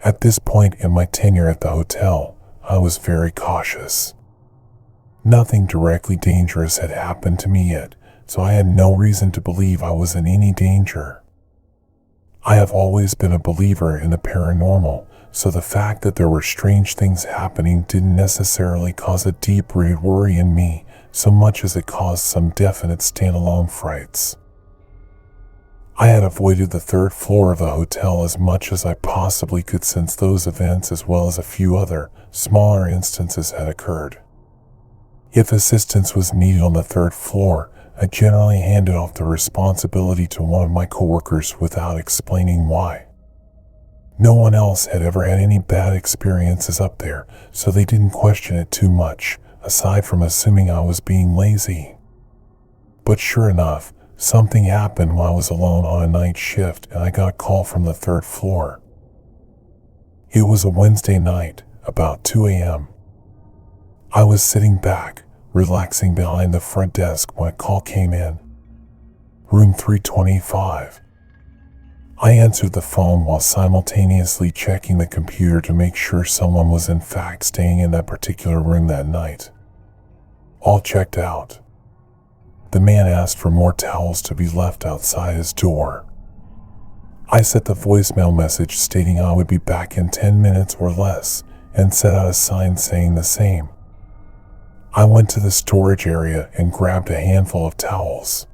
At this point in my tenure at the hotel, I was very cautious. Nothing directly dangerous had happened to me yet, so I had no reason to believe I was in any danger. I have always been a believer in the paranormal, so the fact that there were strange things happening didn't necessarily cause a deep-rooted worry in me, so much as it caused some definite standalone frights. I had avoided the third floor of the hotel as much as I possibly could since those events as well as a few other, smaller instances had occurred. If assistance was needed on the third floor, I generally handed off the responsibility to one of my coworkers without explaining why. No one else had ever had any bad experiences up there, so they didn't question it too much, aside from assuming I was being lazy. But sure enough, something happened while I was alone on a night shift and I got a call from the third floor. It was a Wednesday night, about 2 a.m. I was sitting back, relaxing behind the front desk when a call came in. Room 325. I answered the phone while simultaneously checking the computer to make sure someone was in fact staying in that particular room that night. All checked out. The man asked for more towels to be left outside his door. I set the voicemail message stating I would be back in 10 minutes or less, and set out a sign saying the same. I went to the storage area and grabbed a handful of towels.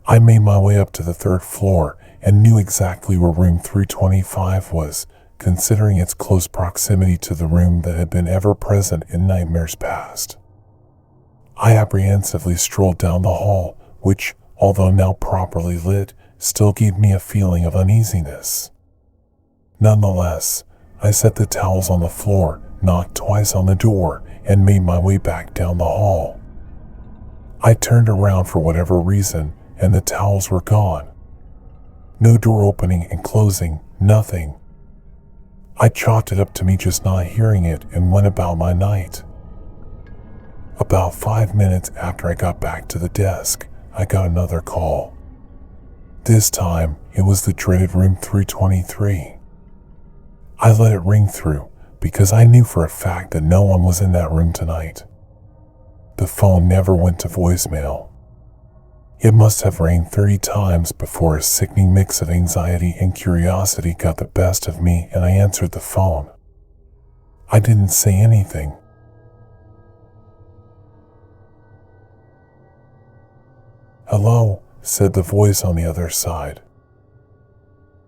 I made my way up to the third floor and knew exactly where room 325 was, considering its close proximity to the room that had been ever present in nightmares past. I apprehensively strolled down the hall, which, although now properly lit, still gave me a feeling of uneasiness. Nonetheless, I set the towels on the floor, knocked twice on the door, and made my way back down the hall. I turned around for whatever reason, and the towels were gone. No door opening and closing, nothing. I chalked it up to me just not hearing it and went about my night. About 5 minutes after I got back to the desk, I got another call. This time, it was the dreaded room 323. I let it ring through because I knew for a fact that no one was in that room tonight. The phone never went to voicemail. It must have rang 30 times before a sickening mix of anxiety and curiosity got the best of me and I answered the phone. I didn't say anything. "Hello," said the voice on the other side.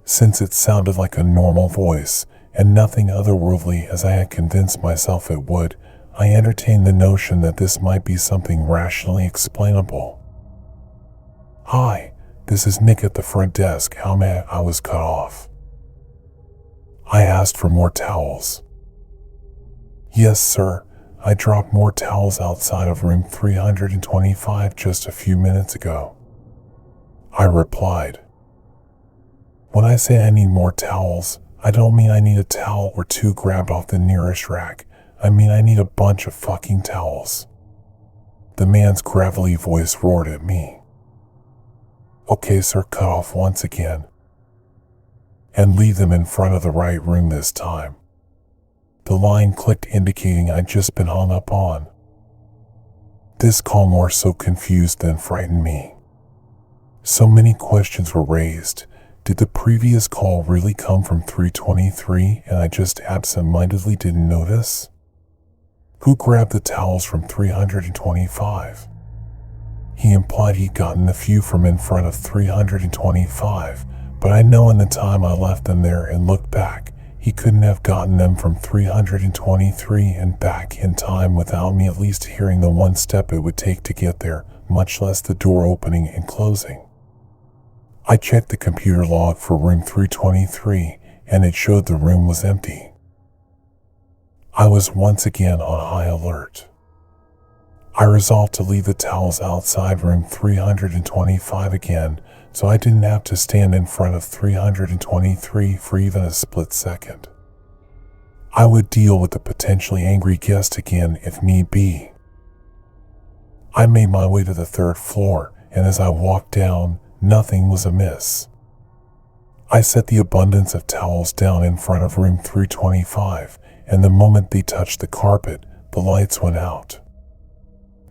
Since it sounded like a normal voice and nothing otherworldly as I had convinced myself it would, I entertained the notion that this might be something rationally explainable. "Hi, this is Nick at the front desk. How may I was cut off?" I asked for more towels. "Yes, sir. I dropped more towels outside of room 325 just a few minutes ago," I replied. When I say I need more towels, I don't mean I need a towel or two grabbed off the nearest rack. I mean I need a bunch of fucking towels. The man's gravelly voice roared at me. "Okay, sir," cut off once again. "And leave them in front of the right room this time." The line clicked indicating I'd just been hung up on. This call more so confused than frightened me. So many questions were raised. Did the previous call really come from 323 and I just absent-mindedly didn't notice? Who grabbed the towels from 325? He implied he'd gotten a few from in front of 325, but I know in the time I left them there and looked back, he couldn't have gotten them from 323 and back in time without me at least hearing the one step it would take to get there, much less the door opening and closing. I checked the computer log for room 323 and it showed the room was empty. I was once again on high alert. I resolved to leave the towels outside room 325 again, so I didn't have to stand in front of 323 for even a split second. I would deal with the potentially angry guest again if need be. I made my way to the third floor, and as I walked down, nothing was amiss. I set the abundance of towels down in front of room 325, and the moment they touched the carpet, the lights went out.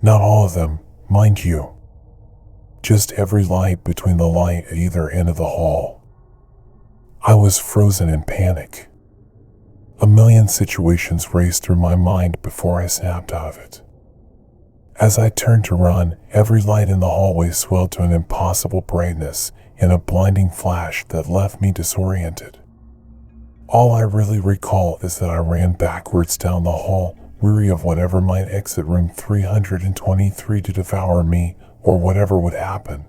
Not all of them, mind you. Just every light between the light at either end of the hall. I was frozen in panic. A million situations raced through my mind before I snapped out of it. As I turned to run, every light in the hallway swelled to an impossible brightness in a blinding flash that left me disoriented. All I really recall is that I ran backwards down the hall, weary of whatever might exit room 323 to devour me or whatever would happen.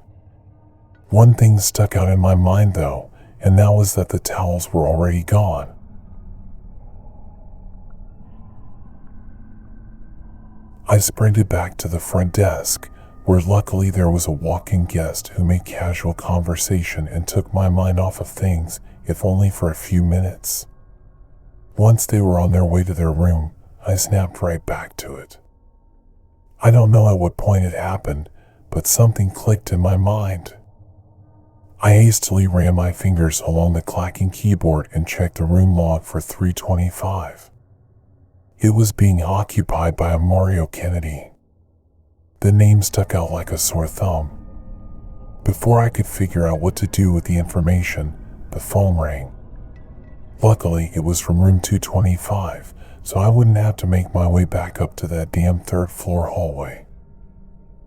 One thing stuck out in my mind though, and that was that the towels were already gone. I sprinted back to the front desk, where luckily there was a walk-in guest who made casual conversation and took my mind off of things, if only for a few minutes. Once they were on their way to their room, I snapped right back to it. I don't know at what point it happened, but something clicked in my mind. I hastily ran my fingers along the clacking keyboard and checked the room log for 325. It was being occupied by a Mario Kennedy. The name stuck out like a sore thumb. Before I could figure out what to do with the information, the phone rang. Luckily, it was from room 225, so I wouldn't have to make my way back up to that damn third-floor hallway.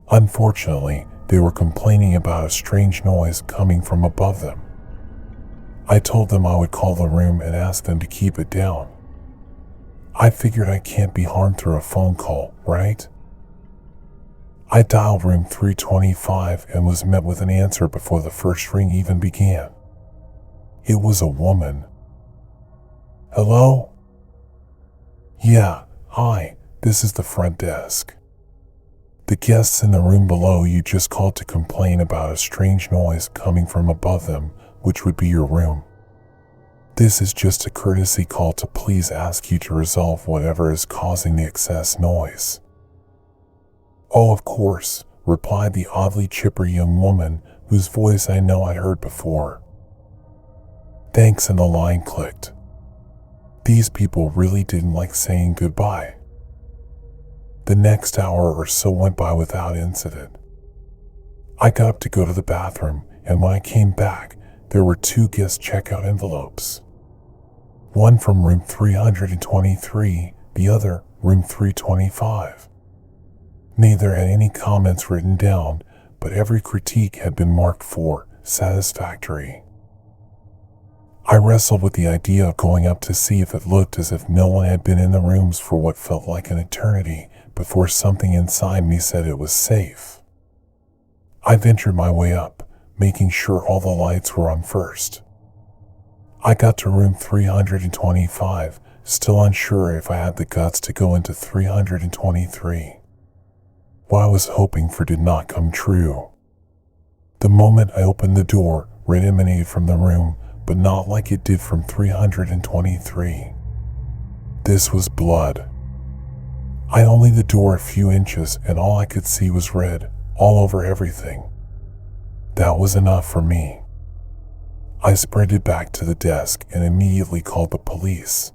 Unfortunately, they were complaining about a strange noise coming from above them. I told them I would call the room and ask them to keep it down. I figured I can't be harmed through a phone call, right? I dialed room 325 and was met with an answer before the first ring even began. It was a woman. Hello? Yeah, hi, this is the front desk. The guests in the room below you just called to complain about a strange noise coming from above them, which would be your room. This is just a courtesy call to please ask you to resolve whatever is causing the excess noise. Oh, of course, replied the oddly chipper young woman whose voice I know I'd heard before. Thanks, and the line clicked. These people really didn't like saying goodbye. The next hour or so went by without incident. I got up to go to the bathroom, and when I came back, there were 2 guest checkout envelopes. One from room 323, the other room 325. Neither had any comments written down, but every critique had been marked for satisfactory. I wrestled with the idea of going up to see if it looked as if no one had been in the rooms for what felt like an eternity before something inside me said it was safe. I ventured my way up, making sure all the lights were on first. I got to room 325, still unsure if I had the guts to go into 323. What I was hoping for did not come true. The moment I opened the door, red emanated from the room, but not like it did from 323. This was blood. I only the door a few inches, and all I could see was red, all over everything. That was enough for me. I sprinted back to the desk and immediately called the police.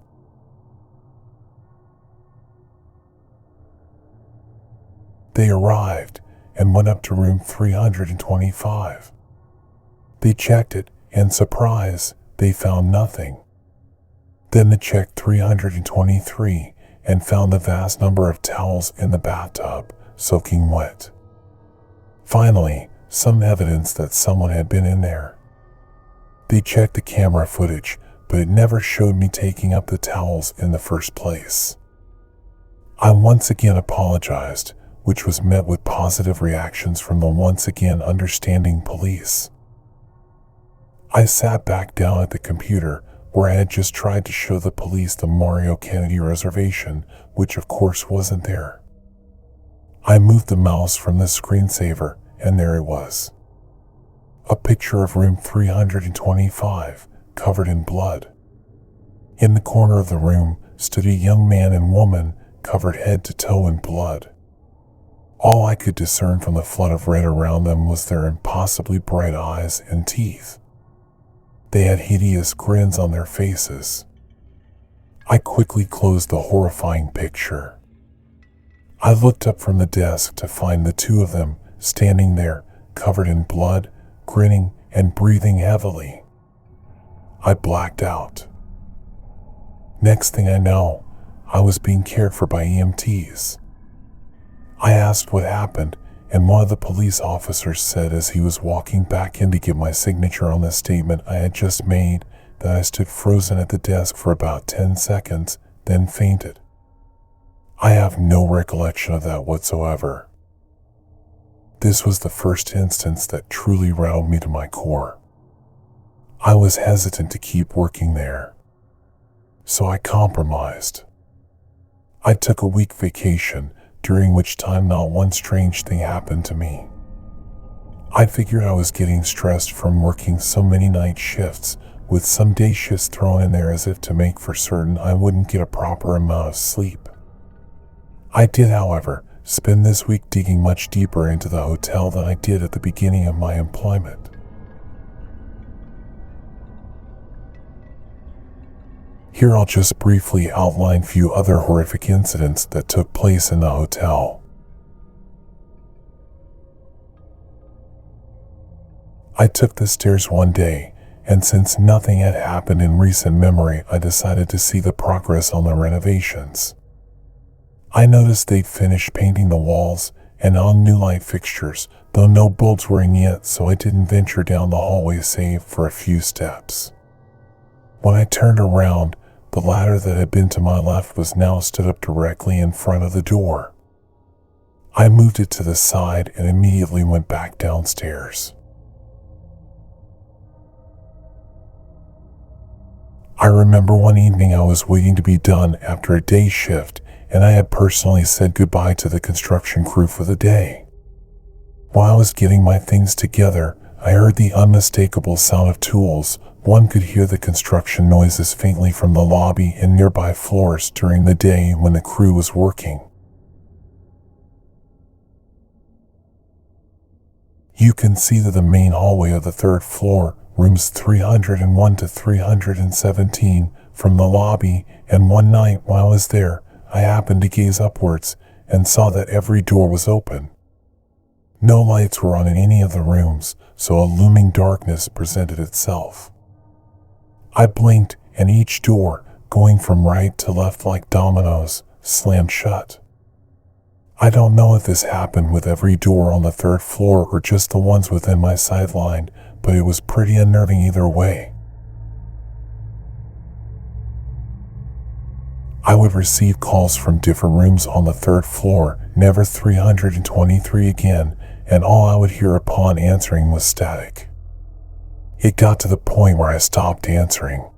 They arrived and went up to room 325. They checked it, and surprise, they found nothing. Then they checked 323 and found the vast number of towels in the bathtub, soaking wet. Finally, some evidence that someone had been in there. They checked the camera footage, but it never showed me taking up the towels in the first place. I once again apologized, which was met with positive reactions from the once again understanding police. I sat back down at the computer where I had just tried to show the police the Mario Kennedy reservation, which of course wasn't there. I moved the mouse from the screensaver, and there it was. A picture of room 325, covered in blood. In the corner of the room stood a young man and woman, covered head to toe in blood. All I could discern from the flood of red around them was their impossibly bright eyes and teeth. They had hideous grins on their faces. I quickly closed the horrifying picture. I looked up from the desk to find the two of them standing there, covered in blood, grinning and breathing heavily. I blacked out. Next thing I know, I was being cared for by EMTs. I asked what happened, and one of the police officers said as he was walking back in to give my signature on the statement I had just made that I stood frozen at the desk for about 10 seconds, then fainted. I have no recollection of that whatsoever. This was the first instance that truly rattled me to my core. I was hesitant to keep working there, so I compromised. I took a week vacation, during which time not one strange thing happened to me. I figured I was getting stressed from working so many night shifts, with some day shifts thrown in there as if to make for certain I wouldn't get a proper amount of sleep. I did, however, spend this week digging much deeper into the hotel than I did at the beginning of my employment. Here I'll just briefly outline a few other horrific incidents that took place in the hotel. I took the stairs one day, and since nothing had happened in recent memory, I decided to see the progress on the renovations. I noticed they'd finished painting the walls and on new light fixtures, though no bulbs were in yet, so I didn't venture down the hallway save for a few steps. When I turned around, the ladder that had been to my left was now stood up directly in front of the door. I moved it to the side and immediately went back downstairs. I remember one evening I was waiting to be done after a day shift, and I had personally said goodbye to the construction crew for the day. While I was getting my things together, I heard the unmistakable sound of tools. One could hear the construction noises faintly from the lobby and nearby floors during the day when the crew was working. You can see that the main hallway of the third floor, rooms 301 to 317, from the lobby, and one night while I was there, I happened to gaze upwards and saw that every door was open. No lights were on in any of the rooms, so a looming darkness presented itself. I blinked, and each door, going from right to left like dominoes, slammed shut. I don't know if this happened with every door on the third floor or just the ones within my sideline, but it was pretty unnerving either way. I would receive calls from different rooms on the third floor, never 323 again, and all I would hear upon answering was static. It got to the point where I stopped answering.